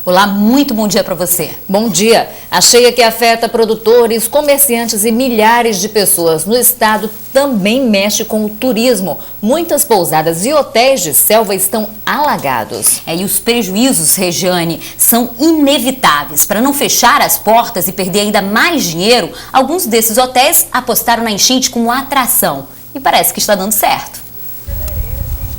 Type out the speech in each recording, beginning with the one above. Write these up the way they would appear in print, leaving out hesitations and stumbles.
Olá, muito bom dia para você. Bom dia. A cheia que afeta produtores, comerciantes e milhares de pessoas no estado também mexe com o turismo. Muitas pousadas e hotéis de selva estão alagados. E os prejuízos, Regiane, são inevitáveis. Para não fechar as portas e perder ainda mais dinheiro, alguns desses hotéis apostaram na enchente como atração. E parece que está dando certo.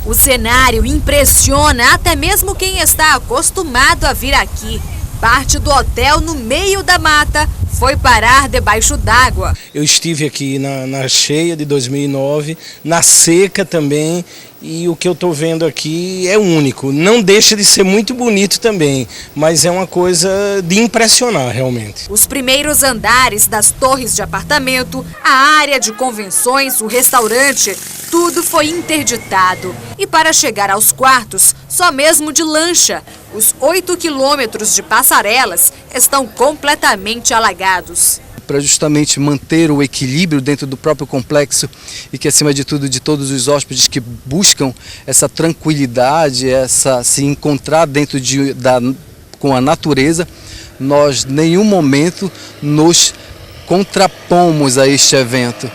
O cenário impressiona até mesmo quem está acostumado a vir aqui. Parte do hotel no meio da mata foi parar debaixo d'água. Eu estive aqui na cheia de 2009, na seca também, e o que eu estou vendo aqui é único. Não deixa de ser muito bonito também, mas é uma coisa de impressionar realmente. Os primeiros andares das torres de apartamento, a área de convenções, o restaurante, tudo foi interditado. E para chegar aos quartos, só mesmo de lancha. Os 8 quilômetros de passarelas estão completamente alagados. Para justamente manter o equilíbrio dentro do próprio complexo e que, acima de tudo, de todos os hóspedes que buscam essa tranquilidade, se encontrar dentro com a natureza, nós em nenhum momento nos contrapomos a este evento.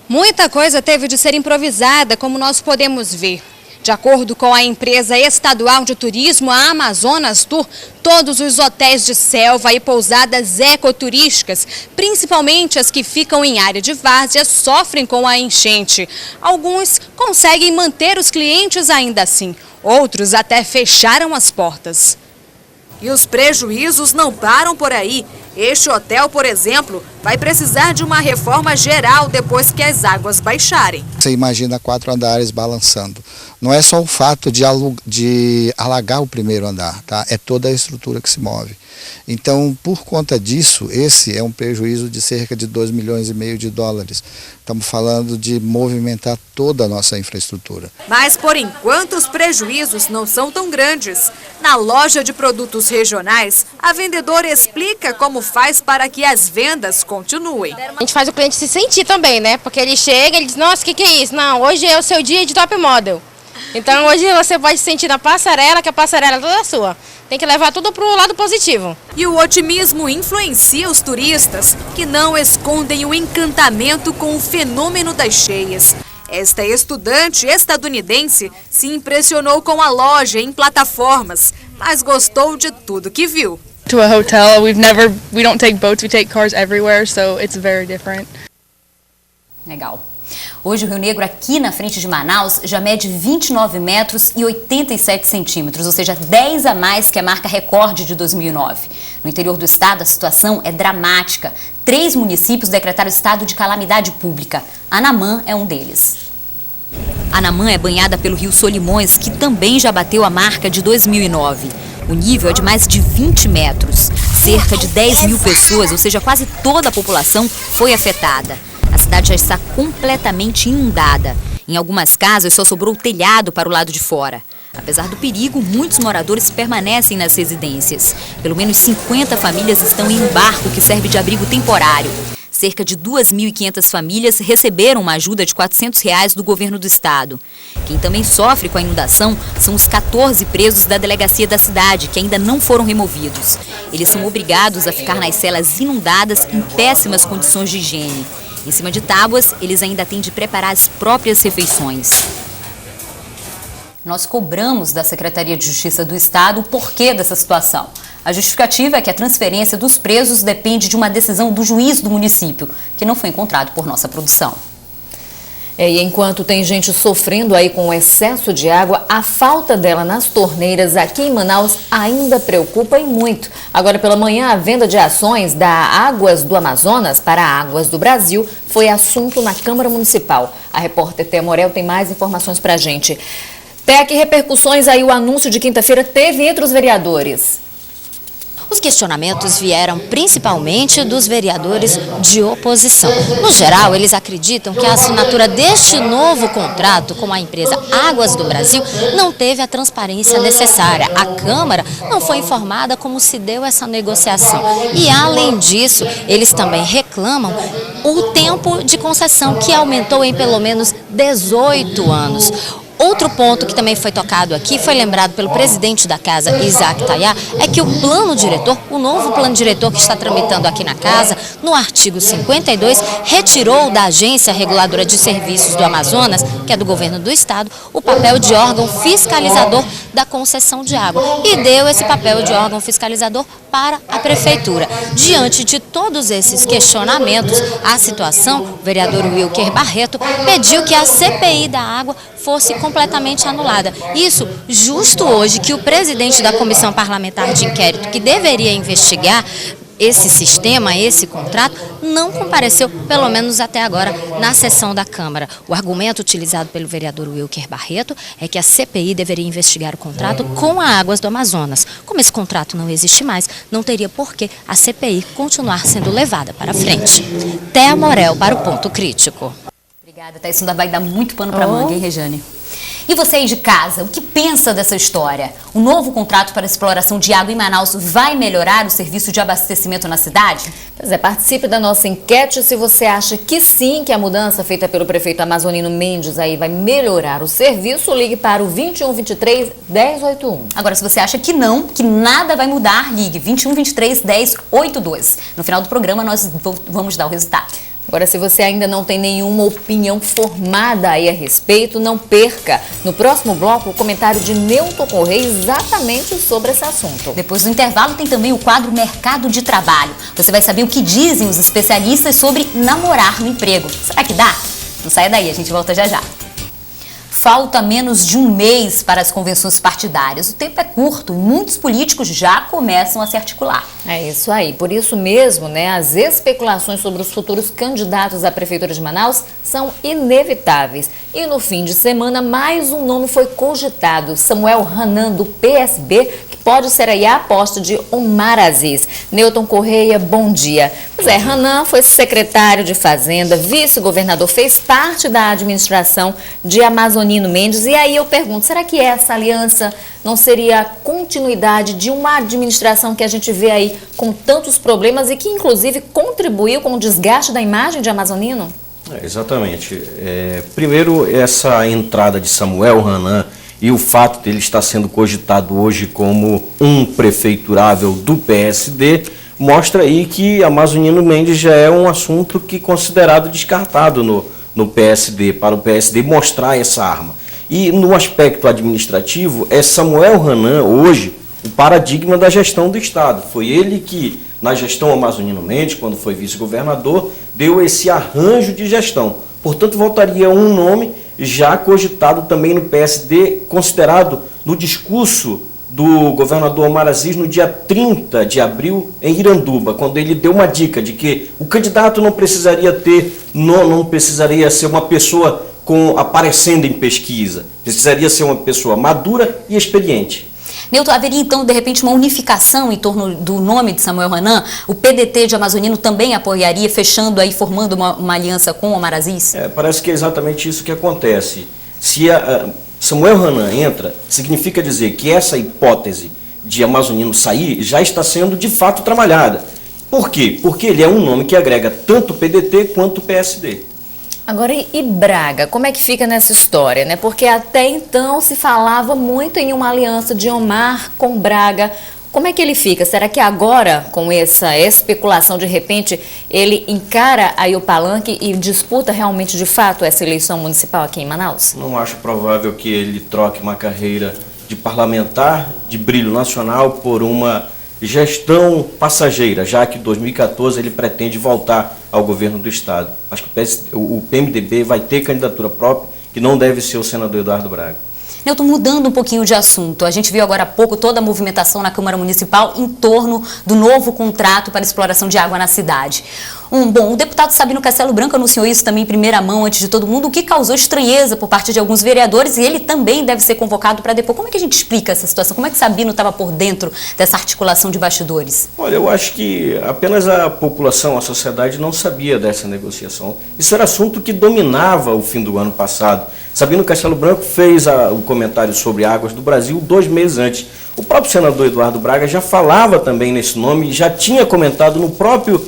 Muita coisa teve de ser improvisada, como nós podemos ver. De acordo com a empresa estadual de turismo, a Amazonas Tour, todos os hotéis de selva e pousadas ecoturísticas, principalmente as que ficam em área de várzea, sofrem com a enchente. Alguns conseguem manter os clientes ainda assim, outros até fecharam as portas. E os prejuízos não param por aí. Este hotel, por exemplo, vai precisar de uma reforma geral depois que as águas baixarem. Você imagina 4 andares balançando. Não é só o fato de alagar o primeiro andar, tá? É toda a estrutura que se move. Então, por conta disso, esse é um prejuízo de cerca de 2,5 milhões de dólares. Estamos falando de movimentar toda a nossa infraestrutura. Mas, por enquanto, os prejuízos não são tão grandes. Na loja de produtos regionais, a vendedora explica como faz para que as vendas continuem. A gente faz o cliente se sentir também, né? Porque ele chega, ele diz, nossa, o que é isso? Não, hoje é o seu dia de top model. Então hoje você pode se sentir na passarela, que a passarela é toda sua. Tem que levar tudo para o lado positivo. E o otimismo influencia os turistas, que não escondem o encantamento com o fenômeno das cheias. Esta estudante estadunidense se impressionou com a loja em plataformas, mas gostou de tudo que viu. To a hotel, we don't take boats, we take cars everywhere, so it's very different. Legal. Hoje o Rio Negro aqui na frente de Manaus já mede 29 metros e 87 centímetros, ou seja, 10 a mais que a marca recorde de 2009. No interior do estado a situação é dramática. 3 municípios decretaram estado de calamidade pública. Anamã é um deles. Anamã é banhada pelo rio Solimões, que também já bateu a marca de 2009. O nível é de mais de 20 metros. Cerca de 10 mil pessoas, ou seja, quase toda a população, foi afetada. A cidade já está completamente inundada. Em algumas casas só sobrou o telhado para o lado de fora. Apesar do perigo, muitos moradores permanecem nas residências. Pelo menos 50 famílias estão em um barco que serve de abrigo temporário. Cerca de 2.500 famílias receberam uma ajuda de R$400 do governo do estado. Quem também sofre com a inundação são os 14 presos da delegacia da cidade, que ainda não foram removidos. Eles são obrigados a ficar nas celas inundadas em péssimas condições de higiene. Em cima de tábuas, eles ainda têm de preparar as próprias refeições. Nós cobramos da Secretaria de Justiça do Estado o porquê dessa situação. A justificativa é que a transferência dos presos depende de uma decisão do juiz do município, que não foi encontrado por nossa produção. E enquanto tem gente sofrendo aí com o excesso de água, a falta dela nas torneiras aqui em Manaus ainda preocupa e muito. Agora pela manhã, a venda de ações da Águas do Amazonas para Águas do Brasil foi assunto na Câmara Municipal. A repórter Té Morel tem mais informações pra gente. Té, que repercussões aí o anúncio de quinta-feira teve entre os vereadores? Os questionamentos vieram principalmente dos vereadores de oposição. No geral, eles acreditam que a assinatura deste novo contrato com a empresa Águas do Brasil não teve a transparência necessária. A Câmara não foi informada como se deu essa negociação. E, além disso, eles também reclamam o tempo de concessão, que aumentou em pelo menos 18 anos. Outro ponto que também foi tocado aqui, foi lembrado pelo presidente da casa, Isaac Tayá, é que o plano diretor, o novo plano diretor que está tramitando aqui na casa, no artigo 52, retirou da Agência Reguladora de Serviços do Amazonas, que é do governo do estado, o papel de órgão fiscalizador da concessão de água e deu esse papel de órgão fiscalizador para a prefeitura. Diante de todos esses questionamentos, a situação, o vereador Wilker Barreto pediu que a CPI da água fosse completamente anulada. Isso justo hoje que o presidente da Comissão Parlamentar de Inquérito, que deveria investigar esse sistema, esse contrato, não compareceu, pelo menos até agora, na sessão da Câmara. O argumento utilizado pelo vereador Wilker Barreto é que a CPI deveria investigar o contrato com a Águas do Amazonas. Como esse contrato não existe mais, não teria por que a CPI continuar sendo levada para frente. Thea Morel para o Ponto Crítico. Obrigada, Thea. Isso ainda vai dar muito pano para manga, hein, Rejane? E você aí de casa, o que pensa dessa história? O novo contrato para exploração de água em Manaus vai melhorar o serviço de abastecimento na cidade? Pois é, participe da nossa enquete se você acha que sim, que a mudança feita pelo prefeito amazonino Mendes aí vai melhorar o serviço. Ligue para o 2123 1081. Agora, se você acha que não, que nada vai mudar, ligue 2123 1082. No final do programa, nós vamos dar o resultado. Agora, se você ainda não tem nenhuma opinião formada aí a respeito, não perca no próximo bloco o comentário de Newton Correia exatamente sobre esse assunto. Depois do intervalo tem também o quadro Mercado de Trabalho. Você vai saber o que dizem os especialistas sobre namorar no emprego. Será que dá? Não saia daí, a gente volta já já. Falta menos de um mês para as convenções partidárias. O tempo é curto e muitos políticos já começam a se articular. É isso aí. Por isso mesmo, né, as especulações sobre os futuros candidatos à Prefeitura de Manaus são inevitáveis. E no fim de semana, mais um nome foi cogitado. Samuel Hanan, do PSB, que pode ser aí a aposta de Omar Aziz. Newton Correia, bom dia. Pois é, Hanan foi secretário de Fazenda, vice-governador, fez parte da administração de Amazonino Mendes. E aí eu pergunto, será que essa aliança não seria a continuidade de uma administração que a gente vê aí com tantos problemas e que inclusive contribuiu com o desgaste da imagem de Amazonino? Exatamente. Primeiro, essa entrada de Samuel Hanan e o fato dele estar sendo cogitado hoje como um prefeiturável do PSD mostra aí que Amazonino Mendes já é um assunto que é considerado descartado no PSD, para o PSD mostrar essa arma. E no aspecto administrativo, é Samuel Hanan hoje o paradigma da gestão do Estado. Foi ele que, na gestão Amazonino Mendes, quando foi vice-governador, deu esse arranjo de gestão. Portanto, voltaria um nome já cogitado também no PSD, considerado no discurso do governador Omar Aziz no dia 30 de abril em Iranduba, quando ele deu uma dica de que o candidato não precisaria ser uma pessoa aparecendo em pesquisa, precisaria ser uma pessoa madura e experiente. Newton, haveria então, de repente, uma unificação em torno do nome de Samuel Hanan? O PDT de Amazonino também apoiaria, fechando aí, formando uma aliança com o Omar Aziz? Parece que é exatamente isso que acontece. Se Samuel Hanan entra, significa dizer que essa hipótese de Amazonino sair já está sendo de fato trabalhada. Por quê? Porque ele é um nome que agrega tanto o PDT quanto o PSD. Agora, e Braga? Como é que fica nessa história, né? Porque até então se falava muito em uma aliança de Omar com Braga. Como é que ele fica? Será que agora, com essa especulação, de repente, ele encara aí o palanque e disputa realmente, de fato, essa eleição municipal aqui em Manaus? Não acho provável que ele troque uma carreira de parlamentar, de brilho nacional, por uma gestão passageira, já que em 2014 ele pretende voltar ao governo do Estado. Acho que o PMDB vai ter candidatura própria, que não deve ser o senador Eduardo Braga. Newton, mudando um pouquinho de assunto, a gente viu agora há pouco toda a movimentação na Câmara Municipal em torno do novo contrato para exploração de água na cidade. O deputado Sabino Castelo Branco anunciou isso também em primeira mão, antes de todo mundo, o que causou estranheza por parte de alguns vereadores, e ele também deve ser convocado para depor. Como é que a gente explica essa situação? Como é que Sabino estava por dentro dessa articulação de bastidores? Olha, eu acho que apenas a população, a sociedade não sabia dessa negociação. Isso era assunto que dominava o fim do ano passado. Sabino Castelo Branco fez o comentário sobre Águas do Brasil 2 meses antes. O próprio senador Eduardo Braga já falava também nesse nome, já tinha comentado no próprio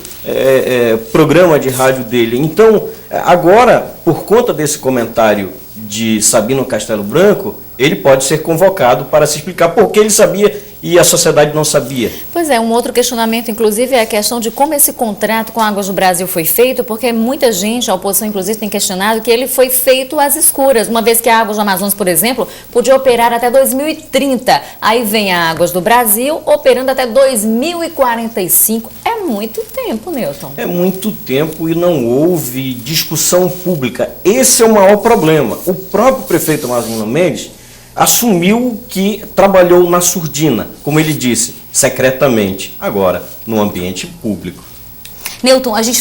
programa de rádio dele. Então, agora, por conta desse comentário de Sabino Castelo Branco, ele pode ser convocado para se explicar por que ele sabia e a sociedade não sabia. Pois é, um outro questionamento, inclusive, é a questão de como esse contrato com a Águas do Brasil foi feito, porque muita gente, a oposição, inclusive, tem questionado que ele foi feito às escuras, uma vez que a Águas do Amazonas, por exemplo, podia operar até 2030. Aí vem a Águas do Brasil operando até 2045. É muito tempo, Newton. É muito tempo e não houve discussão pública. Esse é o maior problema. O próprio prefeito Amazônio Mendes assumiu que trabalhou na surdina, como ele disse, secretamente, agora no ambiente público. Newton, a gente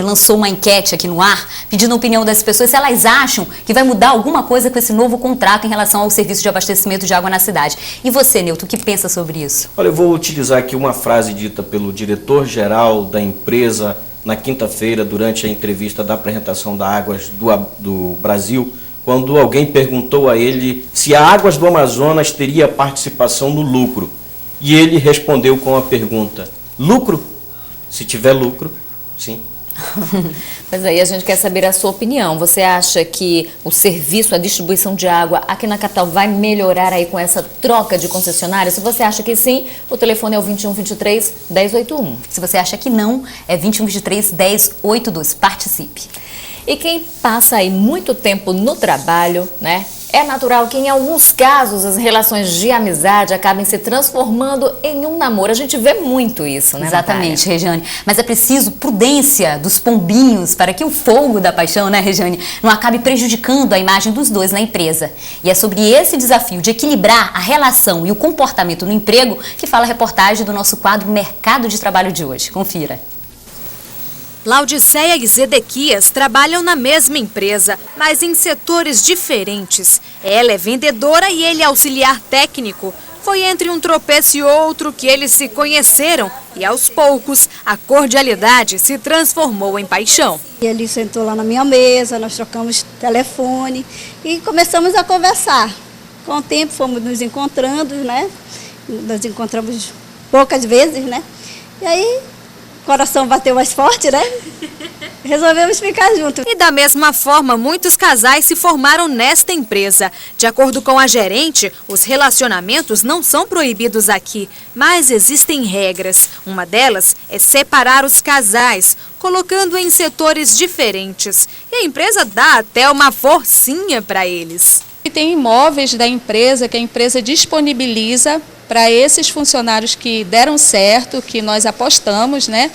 lançou uma enquete aqui no ar, pedindo a opinião das pessoas se elas acham que vai mudar alguma coisa com esse novo contrato em relação ao serviço de abastecimento de água na cidade. E você, Newton, o que pensa sobre isso? Olha, eu vou utilizar aqui uma frase dita pelo diretor-geral da empresa na quinta-feira, durante a entrevista da apresentação da Águas do Brasil, quando alguém perguntou a ele se a Águas do Amazonas teria participação no lucro. E ele respondeu com a pergunta: lucro? Se tiver lucro, sim. Mas aí a gente quer saber a sua opinião. Você acha que o serviço, a distribuição de água aqui na capital vai melhorar aí com essa troca de concessionários? Se você acha que sim, o telefone é o 2123-1081. Se você acha que não, é 2123-1082. Participe. E quem passa aí muito tempo no trabalho, né? É natural que em alguns casos as relações de amizade acabem se transformando em um namoro. A gente vê muito isso, né, Exatamente, Natália? Regiane. Mas é preciso prudência dos pombinhos para que o fogo da paixão, né, Regiane, não acabe prejudicando a imagem dos dois na empresa. E é sobre esse desafio de equilibrar a relação e o comportamento no emprego que fala a reportagem do nosso quadro Mercado de Trabalho de hoje. Confira. Laudiceia e Zedequias trabalham na mesma empresa, mas em setores diferentes. Ela é vendedora e ele é auxiliar técnico. Foi entre um tropeço e outro que eles se conheceram e, aos poucos, a cordialidade se transformou em paixão. Ele sentou lá na minha mesa, nós trocamos telefone e começamos a conversar. Com o tempo fomos nos encontrando, né? Nos encontramos poucas vezes, né? E aí o coração bateu mais forte, né? Resolvemos ficar juntos. E da mesma forma, muitos casais se formaram nesta empresa. De acordo com a gerente, os relacionamentos não são proibidos aqui, mas existem regras. Uma delas é separar os casais, colocando em setores diferentes. E a empresa dá até uma forcinha para eles. E tem imóveis da empresa que a empresa disponibiliza para esses funcionários que deram certo, que nós apostamos, né?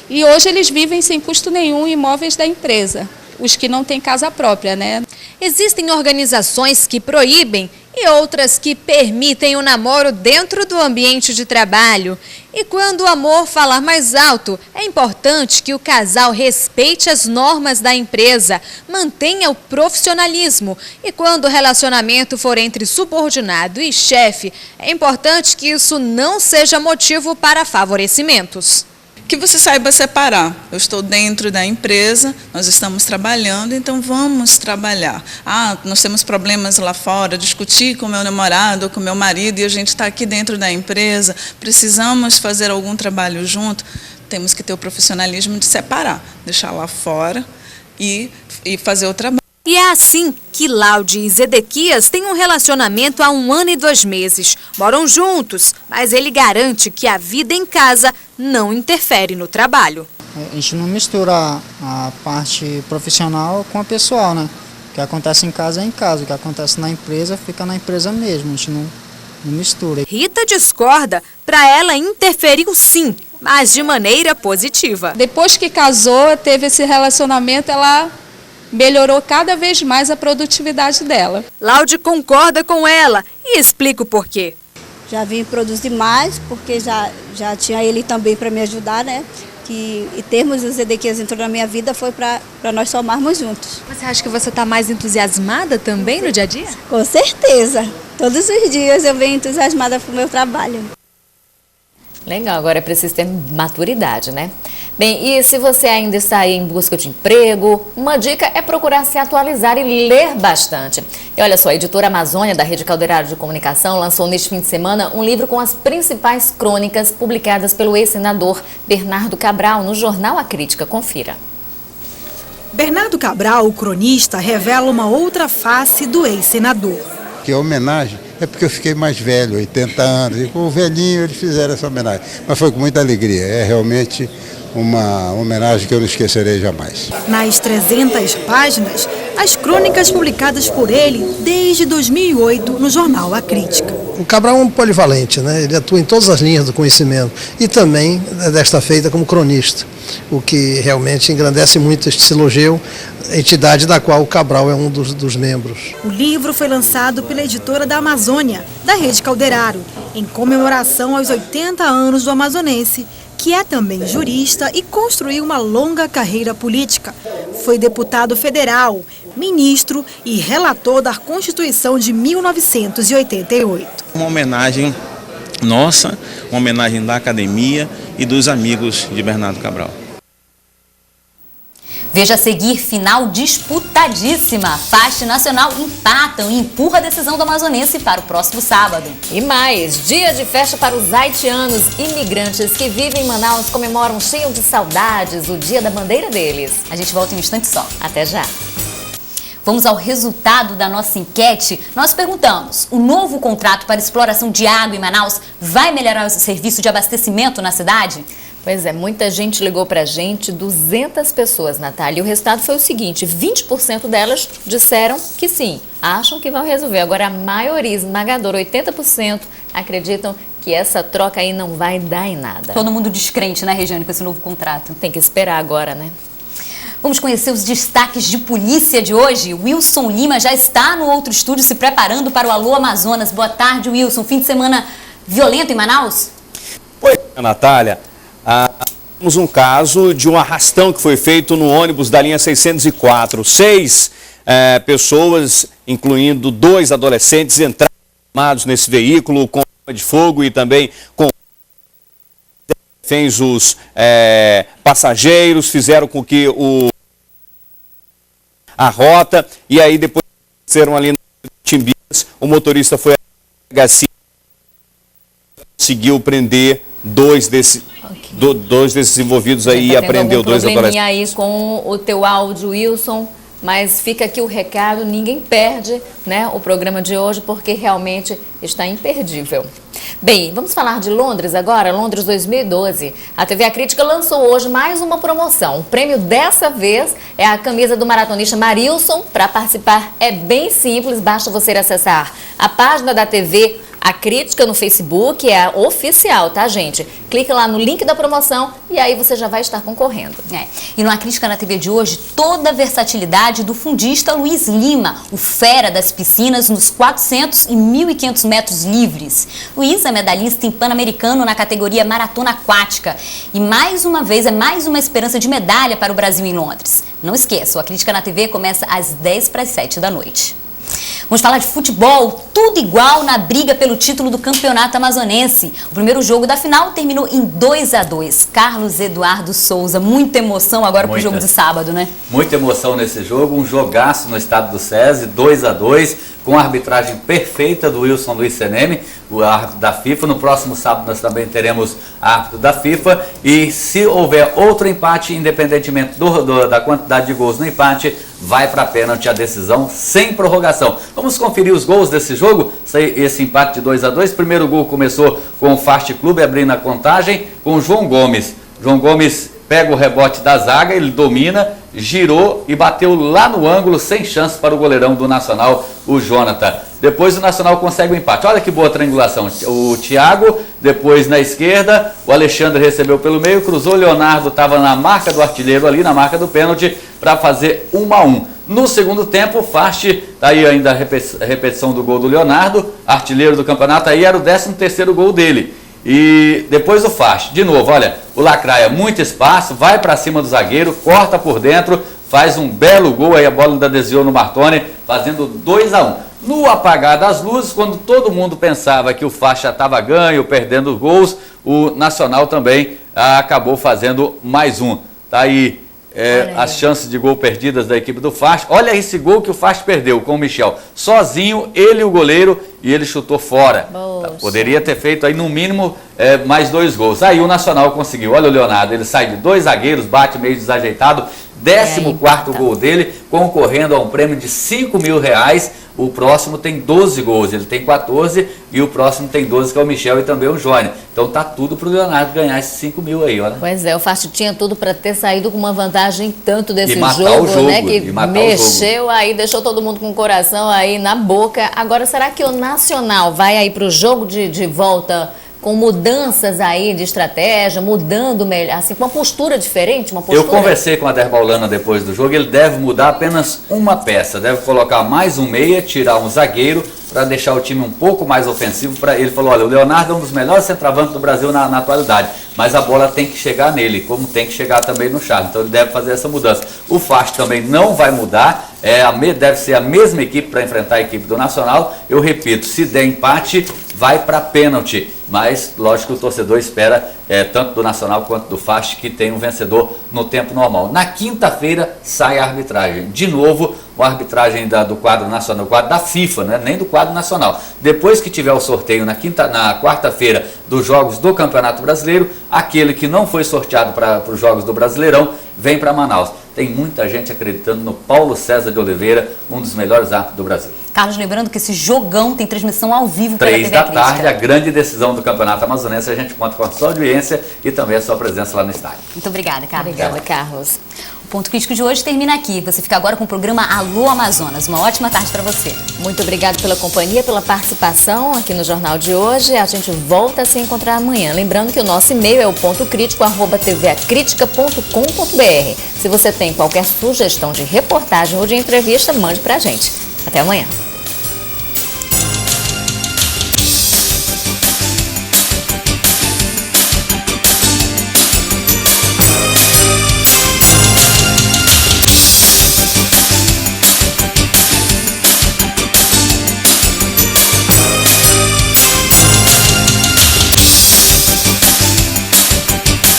E hoje eles vivem sem custo nenhum em imóveis da empresa, os que não têm casa própria, né? Existem organizações que proíbem e outras que permitem o namoro dentro do ambiente de trabalho. E quando o amor falar mais alto, é importante que o casal respeite as normas da empresa, mantenha o profissionalismo. E quando o relacionamento for entre subordinado e chefe, é importante que isso não seja motivo para favorecimentos. Que você saiba separar. Eu estou dentro da empresa, nós estamos trabalhando, então vamos trabalhar. Nós temos problemas lá fora, discutir com meu namorado ou com meu marido e a gente está aqui dentro da empresa, precisamos fazer algum trabalho junto, temos que ter o profissionalismo de separar, deixar lá fora e fazer o trabalho. E é assim que Laudi e Zedequias têm um relacionamento há 1 ano e 2 meses. Moram juntos, mas ele garante que a vida em casa não interfere no trabalho. A gente não mistura a parte profissional com a pessoal, né? O que acontece em casa é em casa, o que acontece na empresa fica na empresa mesmo, a gente não mistura. Rita discorda, para ela interferiu sim, mas de maneira positiva. Depois que casou, teve esse relacionamento, ela melhorou cada vez mais a produtividade dela. Laudi concorda com ela e explica o porquê. Já vim produzir mais, porque já tinha ele também para me ajudar, né? E termos o Zedequias entrou na minha vida foi para nós somarmos juntos. Você acha que você está mais entusiasmada também no dia a dia? Com certeza. Todos os dias eu venho entusiasmada para o meu trabalho. Legal, agora é preciso ter maturidade, né? Bem, e se você ainda está aí em busca de emprego, uma dica é procurar se atualizar e ler bastante. E olha só, a editora Amazônia da Rede Caldeirada de Comunicação lançou neste fim de semana um livro com as principais crônicas publicadas pelo ex-senador Bernardo Cabral no jornal A Crítica. Confira. Bernardo Cabral, o cronista, revela uma outra face do ex-senador. Que a homenagem é porque eu fiquei mais velho, 80 anos, e com o velhinho eles fizeram essa homenagem. Mas foi com muita alegria, é realmente uma homenagem que eu não esquecerei jamais. Nas 300 páginas, as crônicas publicadas por ele desde 2008 no jornal A Crítica. O Cabral é um polivalente, né? Ele atua em todas as linhas do conhecimento e também, desta feita, como cronista, o que realmente engrandece muito este silogeu, entidade da qual o Cabral é um dos membros. O livro foi lançado pela editora da Amazônia, da Rede Calderaro, em comemoração aos 80 anos do amazonense, que é também jurista e construiu uma longa carreira política. Foi deputado federal, ministro e relator da Constituição de 1988. Uma homenagem nossa, uma homenagem da academia e dos amigos de Bernardo Cabral. Veja a seguir, final disputadíssima. Faixa Nacional empatam e empurra a decisão do amazonense para o próximo sábado. E mais, dia de festa para os haitianos imigrantes que vivem em Manaus comemoram cheio de saudades o dia da bandeira deles. A gente volta em um instante só. Até já. Vamos ao resultado da nossa enquete. Nós perguntamos, o novo contrato para exploração de água em Manaus vai melhorar o serviço de abastecimento na cidade? Pois é, muita gente ligou pra gente, 200 pessoas, Natália. E o resultado foi o seguinte, 20% delas disseram que sim, acham que vão resolver. Agora a maioria esmagadora, 80%, acreditam que essa troca aí não vai dar em nada. Todo mundo descrente, né, Regiane, com esse novo contrato. Tem que esperar agora, né? Vamos conhecer os destaques de polícia de hoje. Wilson Lima já está no outro estúdio se preparando para o Alô Amazonas. Boa tarde, Wilson. Fim de semana violento em Manaus? Oi, Natália. Temos um caso de um arrastão que foi feito no ônibus da linha 604. 6 pessoas, incluindo 2 adolescentes, entraram armados nesse veículo com arma de fogo e também com reféns os passageiros, fizeram com que a rota, e aí depois desceram ali no Timbias, o motorista foi à delegacia, conseguiu prender 2 desses envolvidos aí e apreendeu 2 adolescentes. Aí com o teu áudio, Wilson, mas fica aqui o recado, ninguém perde, né, o programa de hoje porque realmente está imperdível. Bem, vamos falar de Londres agora, Londres 2012. A TV A Crítica lançou hoje mais uma promoção. O prêmio dessa vez é a camisa do maratonista Marilson. Para participar é bem simples, basta você acessar a página da TV A Crítica no Facebook, é a oficial, tá, gente? Clica lá no link da promoção e aí você já vai estar concorrendo. E no A Crítica na TV de hoje, toda a versatilidade do fundista Luiz Lima, o fera das piscinas nos 400 e 1.500 metros livres. Luiz é medalhista em Pan-Americano na categoria maratona aquática. E mais uma vez, é mais uma esperança de medalha para o Brasil em Londres. Não esqueça, A Crítica na TV começa às 10:50 da noite. Vamos falar de futebol, tudo igual na briga pelo título do Campeonato Amazonense. O primeiro jogo da final terminou em 2-2. Carlos Eduardo Souza, muita emoção agora pro jogo de sábado, né? Muita emoção nesse jogo, um jogaço no estado do SESI, 2-2, com a arbitragem perfeita do Wilson Luiz Seneme, o árbitro da FIFA. No próximo sábado nós também teremos árbitro da FIFA, e se houver outro empate, independentemente da quantidade de gols no empate, vai para pênalti a decisão sem prorrogação. Vamos conferir os gols desse jogo, esse empate de 2-2. Primeiro gol começou com o Fast Clube abrindo a contagem com o João Gomes. João Gomes pega o rebote da zaga, ele domina, girou e bateu lá no ângulo, sem chance para o goleirão do Nacional, o Jonathan. Depois o Nacional consegue o empate. Olha que boa triangulação. O Thiago, depois na esquerda, o Alexandre recebeu pelo meio, cruzou, o Leonardo estava na marca do artilheiro ali, na marca do pênalti, para fazer 1-1. No segundo tempo, o Fast, tá aí ainda a repetição do gol do Leonardo, artilheiro do campeonato, aí era o 13º gol dele. E depois o Fast, de novo, olha, o Lacraia, muito espaço, vai para cima do zagueiro, corta por dentro, faz um belo gol, aí a bola ainda desviou no Martoni, fazendo 2-1. No apagar das luzes, quando todo mundo pensava que o Fast já estava ganho, perdendo gols, o Nacional também acabou fazendo mais um. Tá aí as chances de gol perdidas da equipe do Fast. Olha esse gol que o Fast perdeu com o Michel. Sozinho, ele e o goleiro, e ele chutou fora. Poderia ter feito aí no mínimo mais 2 gols. Aí o Nacional conseguiu. Olha o Leonardo, ele sai de 2 zagueiros, bate meio desajeitado, 14º gol dele, concorrendo a um prêmio de R$5.000. O próximo tem 12 gols, ele tem 14 e o próximo tem 12, que é o Michel e também o Johnny. Então tá tudo pro Leonardo ganhar esses 5.000 aí, olha. Pois é, o Fast tinha tudo para ter saído com uma vantagem tanto desse jogo, né? Que mexeu aí, deixou todo mundo com o coração aí na boca. Agora, será que o Nacional vai aí pro jogo de volta com mudanças aí de estratégia, mudando melhor, assim, com uma postura diferente? Eu conversei com a Derbaulana depois do jogo, ele deve mudar apenas uma peça, deve colocar mais um meia, tirar um zagueiro, para deixar o time um pouco mais ofensivo. Ele falou, olha, o Leonardo é um dos melhores centroavantes do Brasil na atualidade, mas a bola tem que chegar nele, como tem que chegar também no Charles, então ele deve fazer essa mudança. O Fast também não vai mudar, deve ser a mesma equipe para enfrentar a equipe do Nacional. Eu repito, se der empate, vai para pênalti, mas lógico que o torcedor espera, tanto do Nacional quanto do Fast, que tem um vencedor no tempo normal. Na quinta-feira sai a arbitragem, de novo, a arbitragem do quadro nacional, o quadro da FIFA, né? Nem do quadro nacional. Depois que tiver o sorteio na quarta-feira dos jogos do Campeonato Brasileiro, aquele que não foi sorteado para os jogos do Brasileirão vem para Manaus. Tem muita gente acreditando no Paulo César de Oliveira, um dos melhores árbitros do Brasil. Carlos, lembrando que esse jogão tem transmissão ao vivo pela TV 3 da tarde, a grande decisão do Campeonato Amazonense. A gente conta com a sua audiência e também a sua presença lá no estádio. Muito obrigada, Carlos. Obrigada, Carlos. O Ponto Crítico de hoje termina aqui. Você fica agora com o programa Alô Amazonas. Uma ótima tarde para você. Muito obrigada pela companhia, pela participação aqui no Jornal de hoje. A gente volta a se encontrar amanhã. Lembrando que o nosso e-mail é o pontocritico@tvacritica.com.br. Se você tem qualquer sugestão de reportagem ou de entrevista, mande pra gente. Até amanhã.